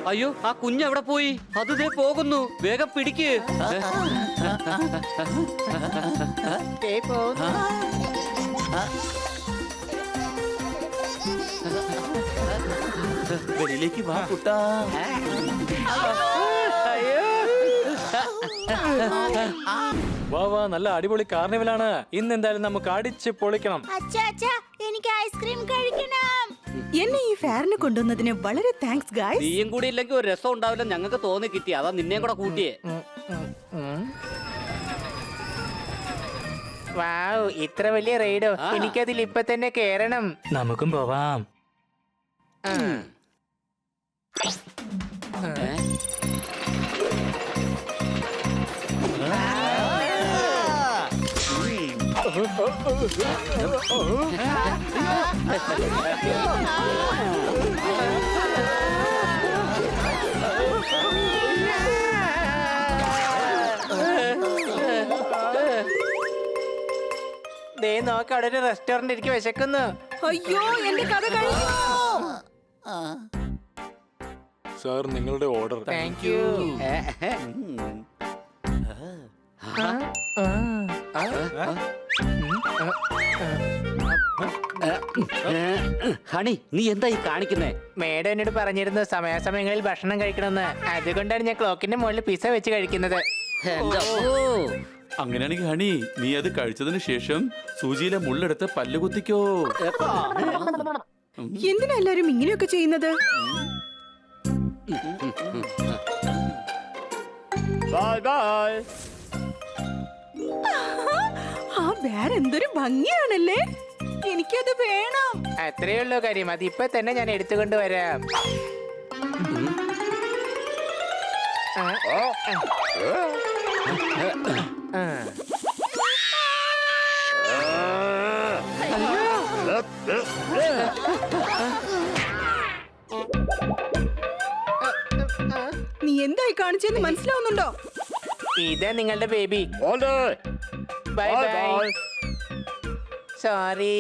അയ്യോ, ആ കുഞ്ഞെവിടെ പോയി? അത് ദേ പോകുന്നു. വേഗം പിടിക്ക്. വെളിയിലേക്ക് വാ കുട്ടാ. വാ വാ, നല്ല അടിപൊളി കാർണിവലാണ്. ഇന്ന് എന്തായാലും നമുക്ക് അടിച്ച് പൊളിക്കണം. എനിക്ക് ഐസ്ക്രീം കഴിക്കണം. എന്നെ ഈ ഫെയറിന് കൊണ്ടുവന്നതിന് വളരെ താങ്ക്സ് ഗായ്സ്. നീയും കൂടി ഇല്ലെങ്കിൽ ഒരു രസം ഉണ്ടാവില്ല. ഞങ്ങൾക്ക് തോന്നി കിട്ടി, അതാ നിന്നെയും കൂടെ കൂട്ടിയേ. വാവ്, ഇത്ര വലിയ റൈഡോ! എനിക്കതിൽ ഇപ്പൊ തന്നെ കേറണം. നമുക്കും പോവാം. ദേ നോക്ക്, അവിടെ ഒരു റെസ്റ്റോറന്റ് എനിക്ക് വിശക്കുന്നു. അയ്യോ, എന്റെ കഥ കഴിഞ്ഞു. സാർ, നിങ്ങളുടെ ഓർഡർ. Thank you. ഹണി, നീ എന്താ ഈ കാണിക്കുന്നേ? മേഡം എന്നോട് പറഞ്ഞിരുന്നു സമയാസമയങ്ങളിൽ ഭക്ഷണം കഴിക്കണമെന്ന്. അതുകൊണ്ടാണ് ഞാൻ ക്ലോക്കിന്റെ മുകളിൽ പിസ്സ വെച്ച് കഴിക്കുന്നത്. അങ്ങനെയാണെങ്കിൽ ഹണി, നീ അത് കഴിച്ചതിന് ശേഷം സൂചിയിലെ മുള്ളെടുത്ത് പല്ലുകുത്തിക്കോ. എന്തിനാ എല്ലാരും ഇങ്ങനെയൊക്കെ ചെയ്യുന്നത്? ആ ബേർ എന്തൊരു ഭംഗിയാണല്ലേ. എനിക്കത് വേണം. അത്രേ ഉള്ളൂ കാര്യം. അത് ഇപ്പൊ തന്നെ ഞാൻ എടുത്തുകൊണ്ട് വരാം. നീ എന്തായി കാണിച്ചെന്ന് മനസ്സിലാവുന്നുണ്ടോ? ഇതാ നിങ്ങളുടെ baby. Bye bye. Sorry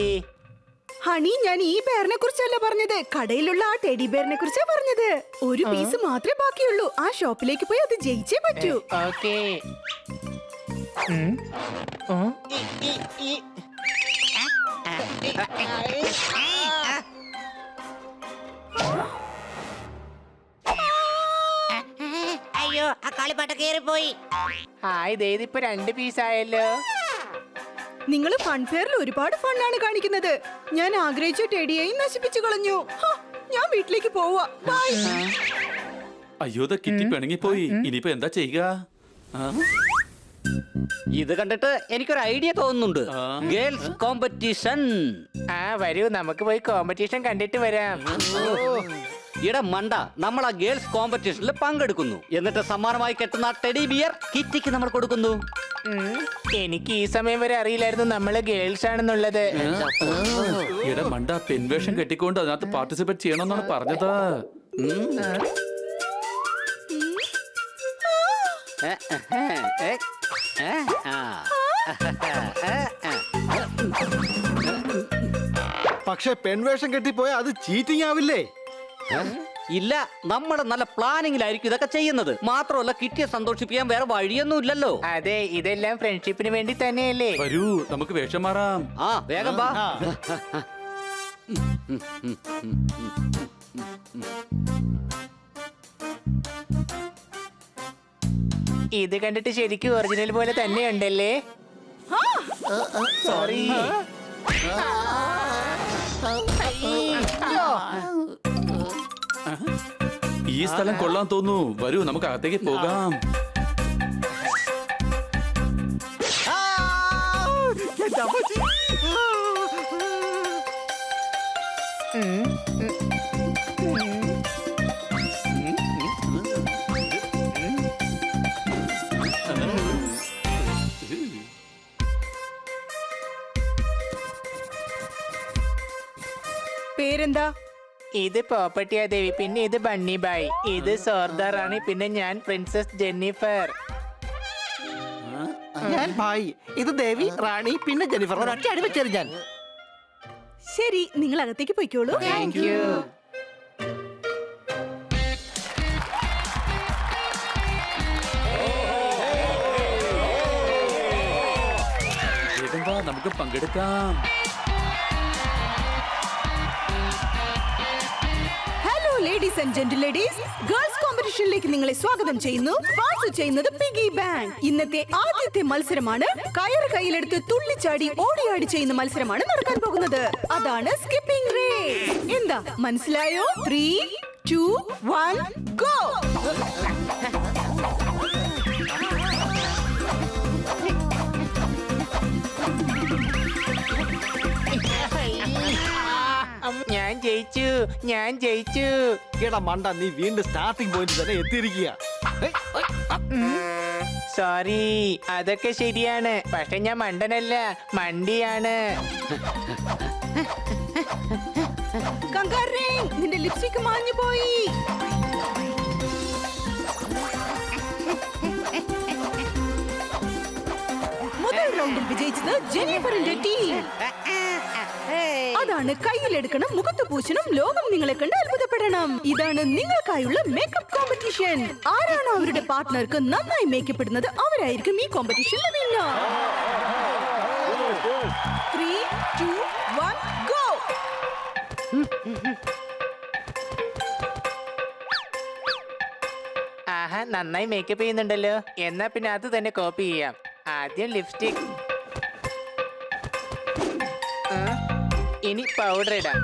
honey, ഞാൻ ഈ ബേറിനെ കുറിച്ചല്ല പറഞ്ഞത്. കടയിലുള്ള ആ ടെഡി ബേറിനെ കുറിച്ചാ പറഞ്ഞത്. ഒരു പീസ് മാത്രമേ ബാക്കിയുള്ളൂ. ആ ഷോപ്പിലേക്ക് പോയി അത് ജയിച്ചേ പറ്റൂ. ഓക്കേ. അയ്യോ, ആ കളിപ്പാട്ട കേറിപ്പോയി. ഹായ്, ഇപ്പൊ 2 പീസായല്ലോ. നിങ്ങൾ ഫൺഫെയറിൽ ഒരുപാട് ഫണ്ണാണ് കാണിക്കുന്നത്. ഞാൻ ആഗ്രഹിച്ച ടെഡിയെയും നശിപ്പിച്ചു കളഞ്ഞു. ഞാൻ വീട്ടിലേക്ക് പോവാ. ബൈ. അയ്യോ, കിറ്റി പിണങ്ങിപ്പോയി. ഇനിയിപ്പോ എന്താ ചെയ്യുക? ഇത് കണ്ടിട്ട് എനിക്കൊരു ഐഡിയ തോന്നുന്നുണ്ട്. Girls competition. വരൂ, നമുക്ക് പോയി കോമ്പറ്റീഷൻ കണ്ടിട്ട് വരാം. ഇടം മണ്ട, നമ്മൾ ആ ഗേൾസ് കോമ്പറ്റീഷനിൽ പങ്കെടുക്കുന്നു. എന്നിട്ട് സമ്മാനമായി കെട്ടുന്ന ടെഡി ബിയർ കിറ്റിക്ക് നമ്മൾ കൊടുക്കുന്നു. എനിക്ക് ഈ സമയം വരെ അറിയില്ലായിരുന്നു നമ്മള് ഗേൾസ് ആണെന്നുള്ളത്. ഇട മണ്ട, പെൻവേഷം കെട്ടിക്കൊണ്ട് അതിനകത്ത് പാർട്ടിസിപ്പേറ്റ് ചെയ്യണമെന്നാണ് പറഞ്ഞത്. പക്ഷെ പെൺവേഷം കെട്ടിപ്പോയാൽ അത് ചീറ്റിംഗ് ആവില്ലേ? ഇല്ല, നമ്മുടെ നല്ല പ്ലാനിങ്ങിലായിരിക്കും ഇതൊക്കെ ചെയ്യുന്നത്. മാത്രമല്ല, കിറ്റിയെ സന്തോഷിപ്പിക്കാൻ വേറെ വഴിയൊന്നും ഇല്ലല്ലോ. അതെ, ഇതെല്ലാം ഫ്രണ്ട്ഷിപ്പിന് വേണ്ടി തന്നെയല്ലേ. വരൂ, നമുക്ക് വേഷം മാറാം. വേഗം വാ. ഇത് കണ്ടിട്ട് ശരിക്കും ഒറിജിനൽ പോലെ തന്നെയുണ്ടല്ലേ. സോറി. ഈ സ്ഥലം കൊള്ളാൻ തോന്നുന്നു. വരൂ, നമുക്ക് അകത്തേക്ക് പോകാം. പേരെന്താ? ഇത് പോപ്പട്ടിയ ദേവി, പിന്നെ ഇത് ബണ്ണി ബായ്, ഇത് സോർദാർ റാണി, പിന്നെ ഞാൻ പ്രിൻസസ് ജെന്നിഫർ. ഞാൻ ഞാൻ ഭായി, ഇത് ദേവി, റാണി, പിന്നെ ജെനിഫർ. ഒരൊറ്റ അടി വെച്ചേരും ഞാൻ. ശരി, നിങ്ങൾ അകത്തേക്ക് പോയിക്കോളൂ. Thank you. വേഗം വാ, നമുക്ക് പങ്കെടുക്കാം. Hello ladies and gentle ladies, girls കോമ്പറ്റീഷനിലേക്ക് നിങ്ങളെ സ്വാഗതം ചെയ്യുന്നു. സ്പോൺസർ ചെയ്യുന്നത് പിഗി ബാങ്ക്. ഇന്നത്തെ ആദ്യത്തെ മത്സരമാണ് കയറ് കയ്യിലെടുത്ത് തുള്ളിച്ചാടി ഓടിയാടി ചെയ്യുന്ന മത്സരമാണ് നടക്കാൻ പോകുന്നത്. അതാണ് സ്കിപ്പിംഗ് റേസ്. എന്താ മനസ്സിലായോ? 3, 2, 1 ഗോ. ഞാൻ ജയിച്ചു, ഞാൻ ജയിച്ചു. എടാ മണ്ട, നീ വീണ്ടും സ്റ്റാർട്ടിംഗ് പോയിന്റ് തന്നെ എത്തിയിരിക്കുക. സോറി, അതൊക്കെ ശരിയാണ്. പക്ഷെ ഞാൻ മണ്ടനല്ല, മണ്ടിയാണ്. കങ്കാരേ, നിന്റെ ലിപ്സ്റ്റിക് മാഞ്ഞു പോയി. മുതൽ റൗണ്ടിൽ വിജയിച്ചത് ജെനിഫറിന്റെ ടീം. അതാണ് കയ്യിലെടുക്കണം, മുഖത്ത് പൂശണം, ലോകം നിങ്ങളെ കണ്ട് അത്ഭുതപ്പെടണം. ഇതാണ് നിങ്ങൾക്കായുള്ള മേക്കപ്പ് കോമ്പറ്റീഷൻ. ആരാണോ അവരുടെ പാർട്ട്ണർക്ക് നന്നായി മേക്കപ്പ് ഇടുന്നത് അവരായിരിക്കും ഈ കോമ്പറ്റീഷനിൽ വിന്നർ. 3, 2, 1 ഗോ. ആഹാ, നന്നായി മേക്കപ്പ് ചെയ്യുന്നുണ്ടല്ലോ. എന്നാ പിന്നെ അത് തന്നെ കോപ്പി ചെയ്യാം. ആദ്യം ലിപ്സ്റ്റിക്, ഇനി പൗഡർ ഇടാം.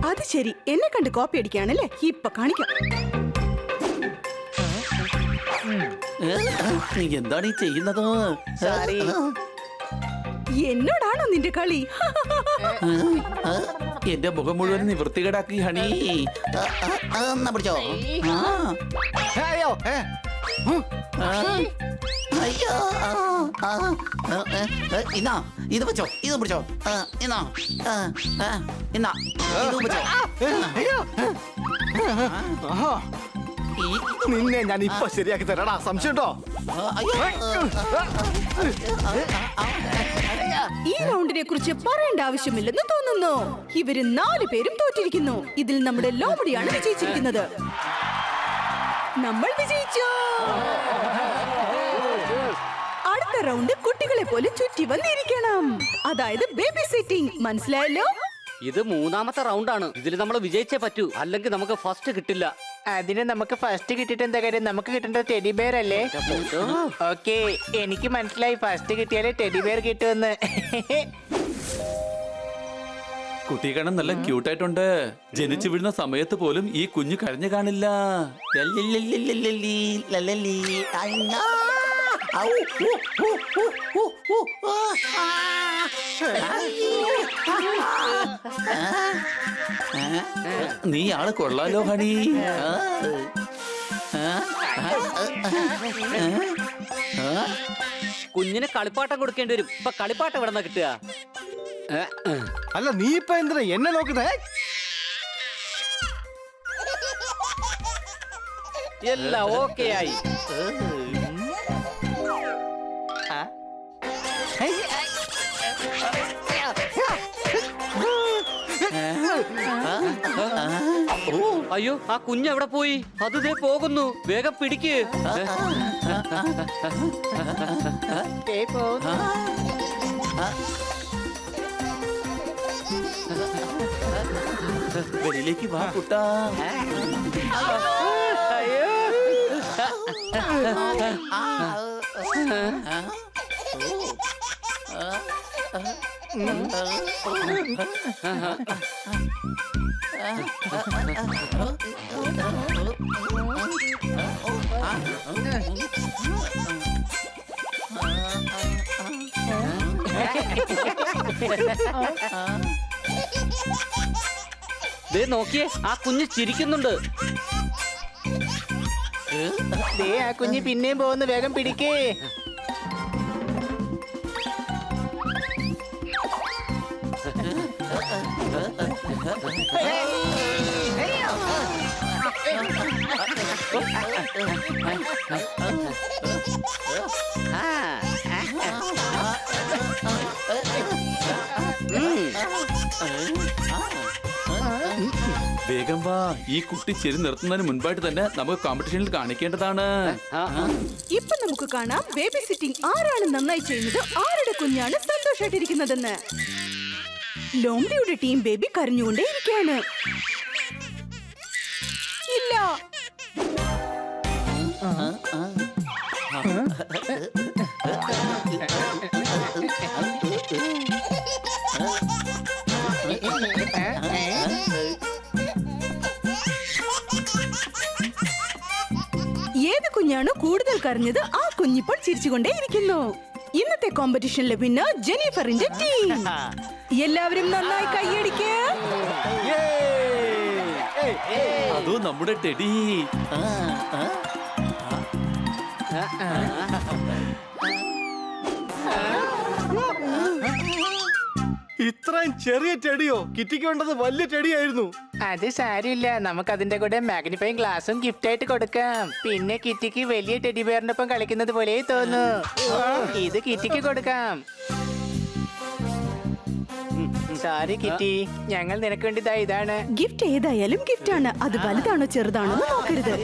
അത് ശരി, എന്നെ കണ്ട് കോപ്പി അടിക്കാണല്ലേ? ഇപ്പൊ കാണിക്കാം. നീ എന്താണ് ഈ ചെയ്യുന്നത്? സോറി. എന്നോടാണോ നിന്റെ കളി? എന്റെ മുഖം മുഴുവൻ നീ വൃത്തികേടാക്കി ഹണി. പിടിച്ചോ. അയ്യോ, അയ്യോ. ഇന്നാ ഇത് വെച്ചോ, ഇത് പിടിച്ചോ. ഇന്നാ ഇന്നാ ഇത് പിടിച്ചോ. അയ്യോ. ആഹാ, ഈ നിന്നെ ഞാൻ ഇപ്പൊ ശരിയാക്കി തരാടാ. സംശയം ഉണ്ടോ? അയ്യോ. ഈ റൗണ്ടിനെ കുറിച്ച് പറയേണ്ട ആവശ്യമില്ലെന്ന് തോന്നുന്നു. ഇവര് 4 പേരും തോറ്റിരിക്കുന്നു. ഇതിൽ നമ്മുടെ ലോമഡിയാണ് വിജയിച്ചിരിക്കുന്നത്. നമ്മൾ വിജയിച്ചു. അടുത്ത റൗണ്ട് കുട്ടികളെ പോലെ ചുറ്റി വന്നിരിക്കണം. അതായത് ബേബി സിറ്റിംഗ്. മനസ്സിലായല്ലോ? ഇത് 3ാമത്തെ റൗണ്ടാണ്. ഇതിൽ നമ്മൾ വിജയിച്ചേ പറ്റൂ, അല്ലെങ്കിൽ നമുക്ക് ഫസ്റ്റ് കിട്ടില്ല. അതിന് നമുക്ക് ഫസ്റ്റ് കിട്ടിയിട്ട് എന്താ കാര്യം? നമുക്ക് കിട്ടേണ്ട ടെഡി ബെയർ അല്ലേ? ഓക്കെ, എനിക്ക് മനസ്സിലായി. ഫസ്റ്റ് കിട്ടിയാലേ ടെഡി ബെയർ കിട്ടുമെന്ന്. കുട്ടി കാണാൻ നല്ല ക്യൂട്ടായിട്ടുണ്ട്. ജനിച്ചു വീഴുന്ന സമയത്ത് പോലും ഈ കുഞ്ഞു കരഞ്ഞു കാണില്ല. ലല്ലല്ലല്ലല്ലല്ലി, ലല്ലല്ലി. അയ്യോ. ഔ, ഊ, ഊ, ഊ, ഊ, ഊ. നീ ആള് കൊള്ളാലോ ഹണി. കുഞ്ഞിന് കളിപ്പാട്ടം കൊടുക്കേണ്ടി വരും. ഇപ്പൊ കളിപ്പാട്ടം എവിടെ നിന്നാ കിട്ടുക? അല്ല, നീ ഇപ്പൊ എന്തിനാ എന്നെ നോക്കുന്നേ? എല്ലാം ഓക്കെ ആയി. അയ്യോ, ആ കുഞ്ഞ് എവിടെ പോയി? അത് ദേ പോകുന്നു. വേഗം പിടിക്ക്. വെളിയിലേക്ക് വാ കുട്ടാ. അയ്യോ. ദേ നോക്കിയേ, ആ കുഞ്ഞ് ചിരിക്കുന്നുണ്ട്. ദേ, ആ കുഞ്ഞ് പിന്നെയും പോകുന്നു. വേഗം പിടിക്കേ. വേഗം വാ, ഈ കുട്ടി ചെരി നിർത്തുന്നതിന് മുൻപായിട്ട് തന്നെ നമുക്ക് കോമ്പറ്റീഷനിൽ കാണിക്കേണ്ടതാണ്. ഇപ്പൊ നമുക്ക് കാണാം ബേബി സിറ്റിംഗ് ആരാണ് നന്നായി ചെയ്യുന്നത്, ആരുടെ കുഞ്ഞാണ് സന്തോഷമായിട്ടിരിക്കുന്നതെന്ന്. ലോംഡിയുടെ ടീം ബേബി കരഞ്ഞുകൊണ്ടേ ഇരിക്കുകയാണ്. ഇല്ല, ഏത് കുഞ്ഞാണ് കൂടുതൽ കരഞ്ഞത് ആ കുഞ്ഞിപ്പോൾ ചിരിച്ചുകൊണ്ടേ ഇരിക്കുന്നു. ഇന്നത്തെ കോമ്പറ്റീഷനിലെ വിന്നർ ജെന്നിഫറിന്റെ ടീം. എല്ലാവരും നന്നായി കൈയടിക്ക്. അതോ നമ്മുടെ ടെഡി. ഇത്രയും ചെറിയ ടെടിയോ? കിറ്റിക്ക് വേണ്ടത് വലിയ ടെടിയായിരുന്നു. അത് സാരമില്ല, നമുക്ക് അതിന്റെ കൂടെ മാഗ്നിഫൈങ് ഗ്ലാസും ഗിഫ്റ്റ് ആയിട്ട് കൊടുക്കാം. പിന്നെ കിറ്റിക്ക് വലിയ ടെഡി ബെയറിനൊപ്പം കളിക്കുന്നത് പോലെ തോന്നു. ഇത് കിറ്റിക്ക് കൊടുക്കാം. സോറി കിറ്റി, ഞങ്ങൾ നിനക്ക് വേണ്ടി ഇതാണ്. ഗിഫ്റ്റ് ഏതായാലും ഗിഫ്റ്റ് ആണ്. അത് വലുതാണോ ചെറുതാണോ എന്ന് നോക്കരുത്.